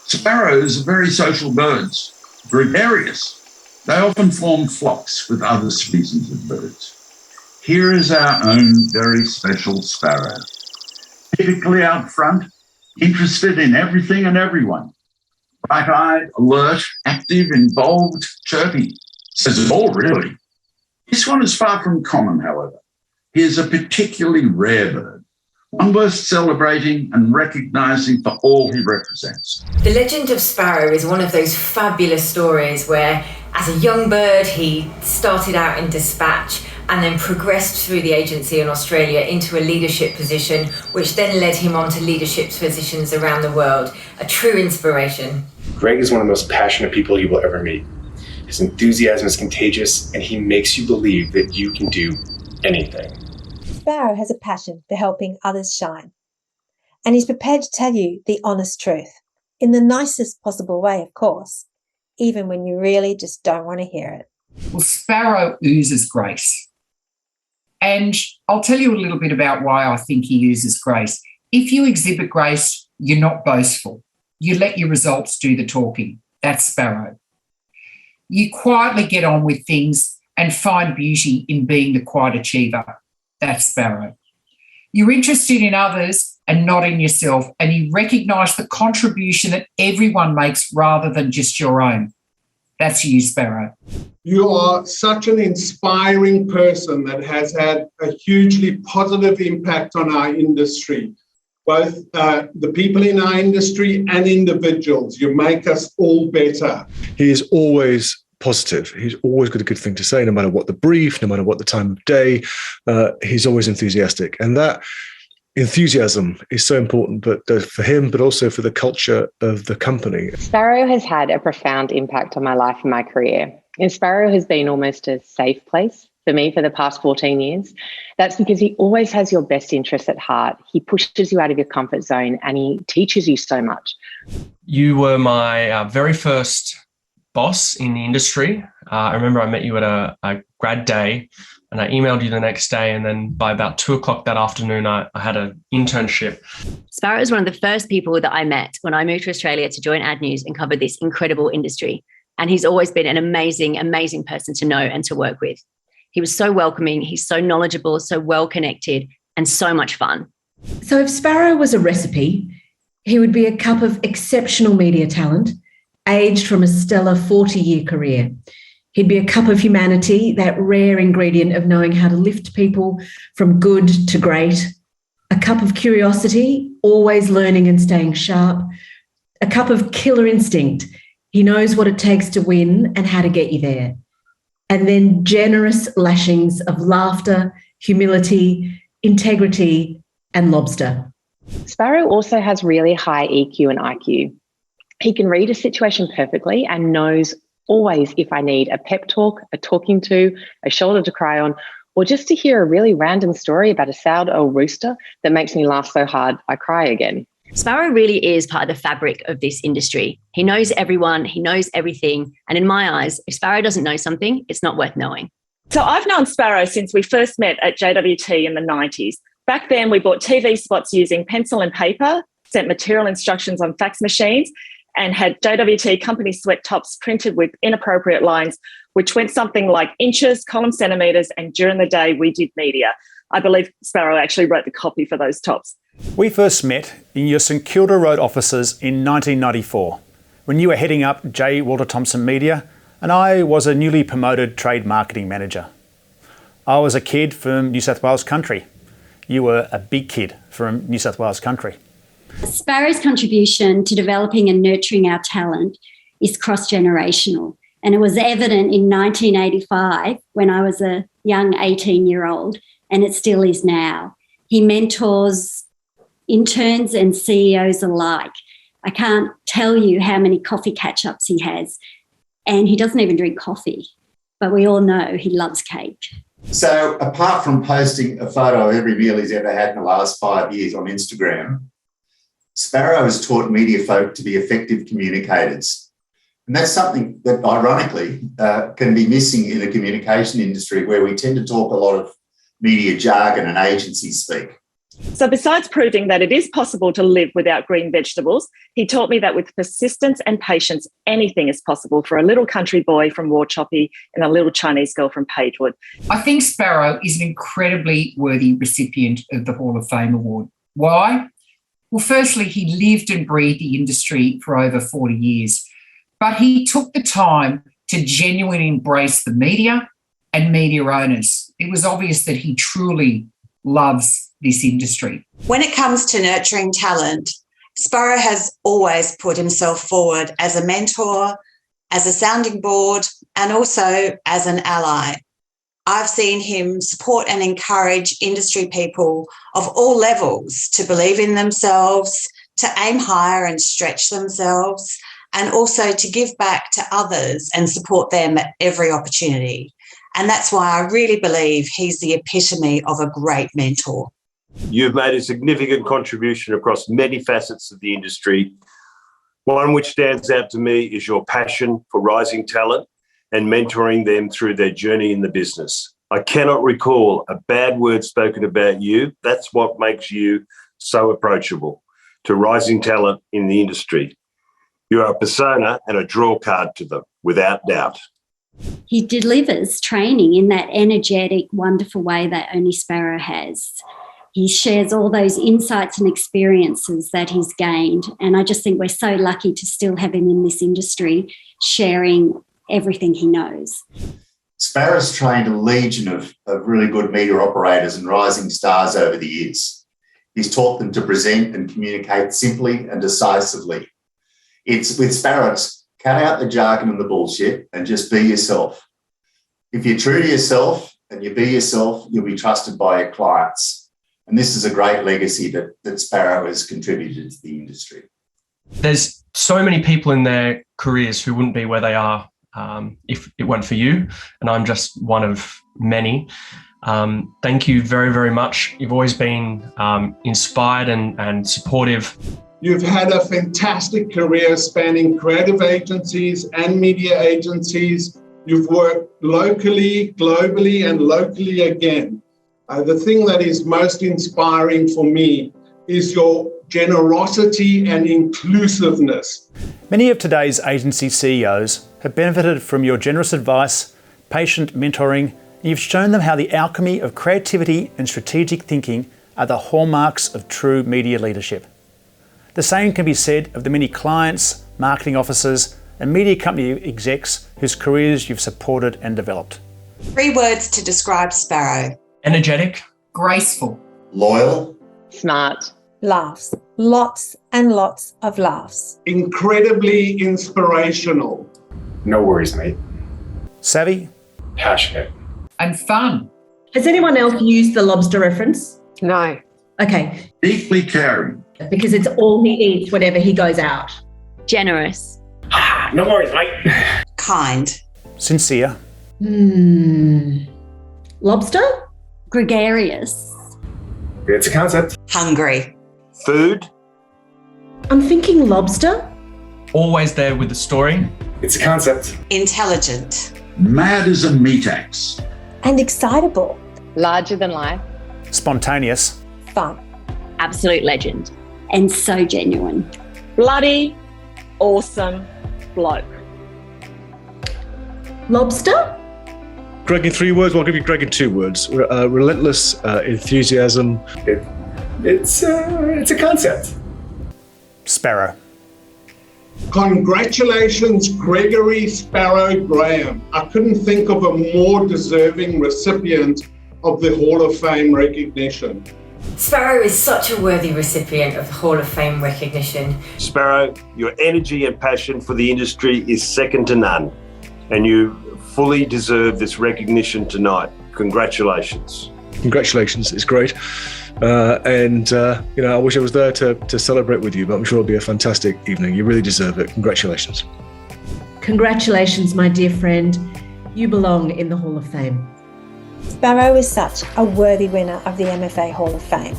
Sparrows are very social birds, gregarious. They often form flocks with other species of birds. Here is our own very special sparrow. Typically out front, interested in everything and everyone. Bright-eyed, alert, active, involved, chirpy. Says it all, really. This one is far from common, however. He is a particularly rare bird, one worth celebrating and recognising for all he represents. The legend of Sparrow is one of those fabulous stories where, as a young bird, he started out in dispatch and then progressed through the agency in Australia into a leadership position, which then led him on to leadership positions around the world. A true inspiration. Greg is one of the most passionate people you will ever meet. His enthusiasm is contagious, and he makes you believe that you can do anything. Sparrow has a passion for helping others shine, and he's prepared to tell you the honest truth, in the nicest possible way, of course, even when you really just don't want to hear it. Well, Sparrow oozes grace. And I'll tell you a little bit about why I think he oozes grace. If you exhibit grace, you're not boastful. You let your results do the talking. That's Sparrow. You quietly get on with things and find beauty in being the quiet achiever. That's Sparrow. You're interested in others and not in yourself, and you recognise the contribution that everyone makes rather than just your own. That's you, Sparrow. You are such an inspiring person that has had a hugely positive impact on our industry, both the people in our industry and individuals. You make us all better. He is always positive. He's always got a good thing to say, no matter what the brief, no matter what the time of day. He's always enthusiastic. And that enthusiasm is so important, but for him, but also for the culture of the company. Sparrow has had a profound impact on my life and my career. And Sparrow has been almost a safe place for me for the past 14 years. That's because he always has your best interests at heart. He pushes you out of your comfort zone and he teaches you so much. You were my very first boss in the industry. I remember I met you at a grad day, and I emailed you the next day, and then by about 2:00 that afternoon, I had an internship. Sparrow is one of the first people that I met when I moved to Australia to join Ad News and cover this incredible industry. And he's always been an amazing, amazing person to know and to work with. He was so welcoming, he's so knowledgeable, so well-connected, and so much fun. So if Sparrow was a recipe, he would be a cup of exceptional media talent, aged from a stellar 40-year career. He'd be a cup of humanity, that rare ingredient of knowing how to lift people from good to great. A cup of curiosity, always learning and staying sharp. A cup of killer instinct. He knows what it takes to win and how to get you there. And then generous lashings of laughter, humility, integrity, and lobster. Sparrow also has really high EQ and IQ. He can read a situation perfectly and knows always if I need a pep talk, a talking to, a shoulder to cry on, or just to hear a really random story about a sourdough rooster that makes me laugh so hard I cry again. Sparrow really is part of the fabric of this industry. He knows everyone, he knows everything. And in my eyes, if Sparrow doesn't know something, it's not worth knowing. So I've known Sparrow since we first met at JWT in the 90s. Back then, we bought TV spots using pencil and paper, sent material instructions on fax machines, and had JWT company sweat tops printed with inappropriate lines, which went something like inches, column centimetres, and during the day we did media. I believe Sparrow actually wrote the copy for those tops. We first met in your St Kilda Road offices in 1994, when you were heading up J. Walter Thompson Media and I was a newly promoted trade marketing manager. I was a kid from New South Wales country. You were a big kid from New South Wales country. Sparrow's contribution to developing and nurturing our talent is cross-generational, and it was evident in 1985 when I was a young 18-year-old, and it still is now. He mentors interns and CEOs alike. I can't tell you how many coffee catch-ups he has, and he doesn't even drink coffee, but we all know he loves cake. So apart from posting a photo of every meal he's ever had in the last 5 years on Instagram, Sparrow has taught media folk to be effective communicators. And that's something that, ironically, can be missing in the communication industry, where we tend to talk a lot of media jargon and agency speak. So besides proving that it is possible to live without green vegetables, he taught me that with persistence and patience, anything is possible for a little country boy from Warchoppy and a little Chinese girl from Pagewood. I think Sparrow is an incredibly worthy recipient of the Hall of Fame award. Why? Well, firstly, he lived and breathed the industry for over 40 years, but he took the time to genuinely embrace the media and media owners. It was obvious that he truly loves this industry. When it comes to nurturing talent, Sparrow has always put himself forward as a mentor, as a sounding board, and also as an ally. I've seen him support and encourage industry people of all levels to believe in themselves, to aim higher and stretch themselves, and also to give back to others and support them at every opportunity. And that's why I really believe he's the epitome of a great mentor. You've made a significant contribution across many facets of the industry. One which stands out to me is your passion for rising talent and mentoring them through their journey in the business. I cannot recall a bad word spoken about you. That's what makes you so approachable to rising talent in the industry. You are a persona and a draw card to them, without doubt. He delivers training in that energetic, wonderful way that only Sparrow has. He shares all those insights and experiences that he's gained. And I just think we're so lucky to still have him in this industry, sharing everything he knows. Sparrow's trained a legion of really good media operators and rising stars over the years. He's taught them to present and communicate simply and decisively. It's with Sparrow, it's cut out the jargon and the bullshit and just be yourself. If you're true to yourself and you be yourself, you'll be trusted by your clients. And this is a great legacy that Sparrow has contributed to the industry. There's so many people in their careers who wouldn't be where they are if it weren't for you, and I'm just one of many. Thank you very, very much. You've always been inspired and supportive. You've had a fantastic career spanning creative agencies and media agencies. You've worked locally, globally, and locally again. The thing that is most inspiring for me is your generosity and inclusiveness. Many of today's agency CEOs have benefited from your generous advice, patient mentoring, and you've shown them how the alchemy of creativity and strategic thinking are the hallmarks of true media leadership. The same can be said of the many clients, marketing officers, and media company execs whose careers you've supported and developed. 3 words to describe Sparrow. Energetic. Graceful. Loyal. Smart. Laughs. Lots and lots of laughs. Incredibly inspirational. No worries, mate. Savvy. Passionate. And fun. Has anyone else used the lobster reference? No. Okay. Deeply caring. Because it's all he eats whenever he goes out. Generous. No worries, mate. Kind. Sincere. Lobster? Gregarious. It's a concept. Hungry. Food. I'm thinking lobster. Always there with the story. It's a concept. Intelligent. Mad as a meat axe. And excitable. Larger than life. Spontaneous. Fun. Absolute legend. And so genuine. Bloody awesome bloke. Lobster? Greg in 3 words. Well, I'll give you Greg in 2 words. Relentless enthusiasm. It's a concept. Sparrow. Congratulations, Gregory Sparrow Graham. I couldn't think of a more deserving recipient of the Hall of Fame recognition. Sparrow is such a worthy recipient of the Hall of Fame recognition. Sparrow, your energy and passion for the industry is second to none, and you fully deserve this recognition tonight. Congratulations. Congratulations. It's great. I wish I was there to celebrate with you, but I'm sure it'll be a fantastic evening. You really deserve it. Congratulations. Congratulations, my dear friend. You belong in the Hall of Fame. Sparrow is such a worthy winner of the MFA Hall of Fame.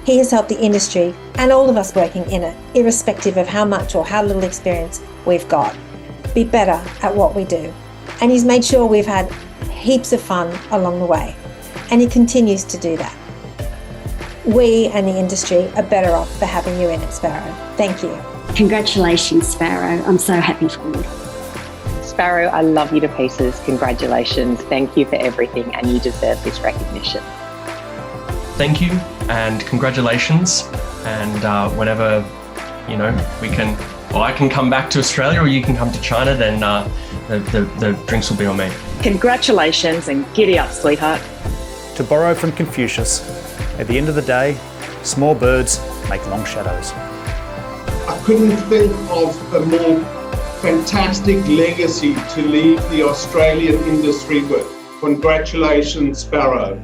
He has helped the industry and all of us working in it, irrespective of how much or how little experience we've got, be better at what we do. And he's made sure we've had heaps of fun along the way. And he continues to do that. we and the industry are better off for having you in it, Sparrow. Thank you. Congratulations, Sparrow. I'm so happy for you. Sparrow, I love you to pieces. Congratulations. Thank you for everything, and you deserve this recognition. Thank you and congratulations. And whenever, we can, or I can come back to Australia or you can come to China, then the drinks will be on me. Congratulations and giddy up, sweetheart. To borrow from Confucius, at the end of the day, small birds make long shadows. I couldn't think of a more fantastic legacy to leave the Australian industry with. Congratulations, Sparrow.